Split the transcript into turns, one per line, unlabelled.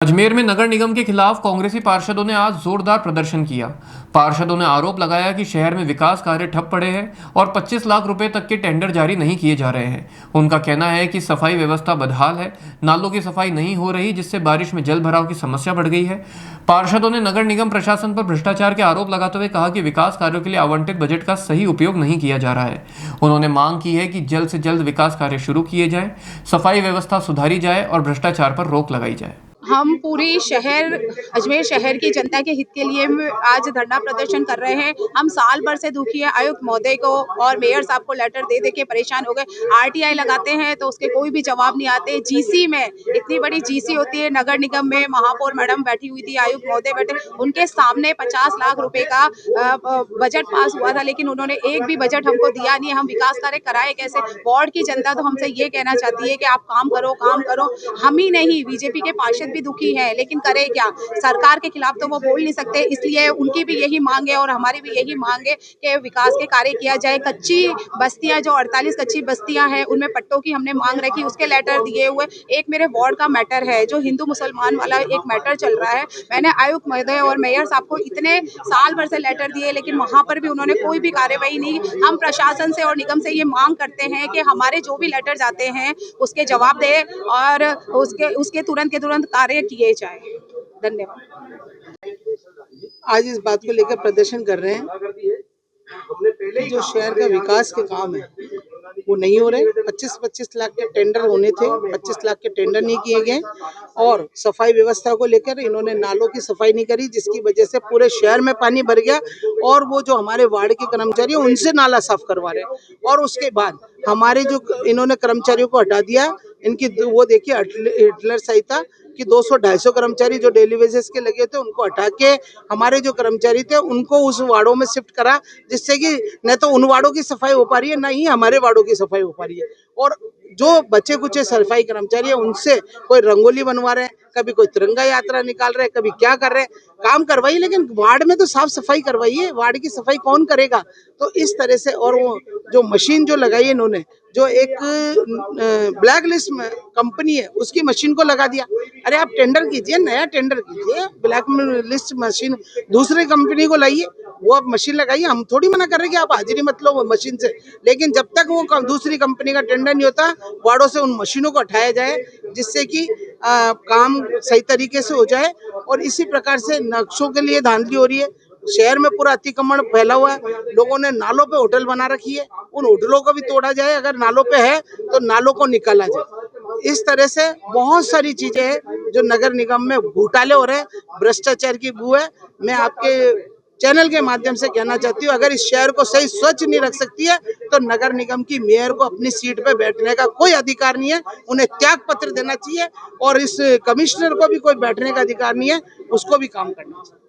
अजमेर में नगर निगम के खिलाफ कांग्रेसी पार्षदों ने आज जोरदार प्रदर्शन किया। पार्षदों ने आरोप लगाया कि शहर में विकास कार्य ठप पड़े हैं और 25 लाख रुपए तक के टेंडर जारी नहीं किए जा रहे हैं। उनका कहना है कि सफाई व्यवस्था बदहाल है, नालों की सफाई नहीं हो रही, जिससे बारिश में जल भराव की समस्या बढ़ गई है। पार्षदों ने नगर निगम प्रशासन पर भ्रष्टाचार के आरोप लगाते हुए कहा कि विकास कार्यों के लिए आवंटित बजट का सही उपयोग नहीं किया जा रहा है। उन्होंने मांग की है कि जल्द से जल्द विकास कार्य शुरू किए जाएं, सफाई व्यवस्था सुधारी जाए और भ्रष्टाचार पर रोक लगाई जाए।
हम पूरी शहर अजमेर शहर की जनता के हित के लिए आज धरना प्रदर्शन कर रहे हैं। हम साल भर से दुखी है। आयुक्त महोदय को और मेयर साहब को लेटर दे दे के परेशान हो गए। आरटीआई लगाते हैं तो उसके कोई भी जवाब नहीं आते। जीसी में इतनी बड़ी जीसी होती है, नगर निगम में महापौर मैडम बैठी हुई थी, आयुक्त महोदय बैठे, उनके सामने 50 लाख रुपए का बजट पास हुआ था, लेकिन उन्होंने एक भी बजट हमको दिया नहीं। हम विकास कार्य कराए कैसे? वार्ड की जनता तो हमसे ये कहना चाहती है कि आप काम करो, काम करो। हम ही नहीं, बीजेपी के पार्षद भी दुखी है, लेकिन करे क्या? सरकार के खिलाफ तो वो बोल नहीं सकते, इसलिए उनकी भी यही मांग है और हमारी भी यही मांग है कि विकास के कार्य किया जाए। कच्ची बस्तियां, जो 48 कच्ची बस्तियां हैं, उनमें पट्टों की हमने मांग रखी, उसके लेटर दिए हुए। एक मेरे वार्ड का मैटर है, जो हिंदू मुसलमान वाला एक मैटर चल रहा है। मैंने आयुक्त महोदय और मेयर साहब को इतने साल भर से लेटर दिए, लेकिन वहां पर भी उन्होंने कोई भी कार्यवाही नहीं। हम प्रशासन से और निगम से ये मांग करते हैं कि हमारे जो भी लेटर जाते हैं उसके जवाब दे और उसके तुरंत के तुरंत कार्य किए जाए। धन्यवाद।
आज इस बात को लेकर प्रदर्शन कर रहे हैं कि जो शहर का विकास के काम है वो नहीं हो रहे। 25-25 लाख के टेंडर होने थे, 25 लाख के टेंडर नहीं किए गए और सफाई व्यवस्था को लेकर इन्होंने नालों की सफाई नहीं करी, जिसकी वजह से पूरे शहर में पानी भर गया। और वो जो हमारे वार्ड के कर्मचारी हैं उनसे नाला साफ करवा रहे हैं। और उसके बाद हमारे जो इन्होंने कर्मचारियों को हटा दिया, इनकी वो देखिए हिटलर संहिता कि 200-250 कर्मचारी जो डेली बेसिस के लगे थे उनको हटा के हमारे जो कर्मचारी थे उनको उस वार्डों में शिफ्ट करा, जिससे कि न तो उन वार्डों की सफाई हो पा रही है, न ही हमारे वार्डों की सफाई हो पा रही है। और जो बचे कुचे सफाई कर्मचारी है उनसे कोई रंगोली बनवा रहे हैं, कभी कोई तिरंगा यात्रा निकाल रहे हैं, कभी क्या कर रहे हैं। काम करवाइए, लेकिन वार्ड में तो साफ सफाई करवाइए। वार्ड की सफाई कौन करेगा? तो इस तरह से, और वो जो मशीन जो लगाई है इन्होंने, जो एक ब्लैक लिस्ट कंपनी है उसकी मशीन को लगा दिया। अरे आप टेंडर कीजिए, नया टेंडर कीजिए, ब्लैक लिस्ट मशीन दूसरी कंपनी को लाइए, वो आप मशीन लगाइए। हम थोड़ी मना कर रहे हैं कि आप हाजिरी मत लो मशीन से, लेकिन जब तक वो दूसरी कंपनी का टेंडर नहीं होता, वार्डों से उन मशीनों को हटाया जाए, जिससे कि काम सही तरीके से हो जाए। और इसी प्रकार से नक्शों के लिए धांधली हो रही है। शहर में पूरा अतिक्रमण फैला हुआ है। लोगों ने नालों पे होटल बना रखी है, उन होटलों को भी तोड़ा जाए। अगर नालों पे है तो नालों को निकाला जाए। इस तरह से बहुत सारी चीजें हैं जो नगर निगम में घोटाले हो रहे हैं, भ्रष्टाचार की बू है। मैं आपके चैनल के माध्यम से कहना चाहती हूँ, अगर इस शहर को सही स्वच्छ नहीं रख सकती है तो नगर निगम की मेयर को अपनी सीट पे बैठने का कोई अधिकार नहीं है, उन्हें त्याग पत्र देना चाहिए। और इस कमिश्नर को भी कोई बैठने का अधिकार नहीं है, उसको भी काम करना चाहिए।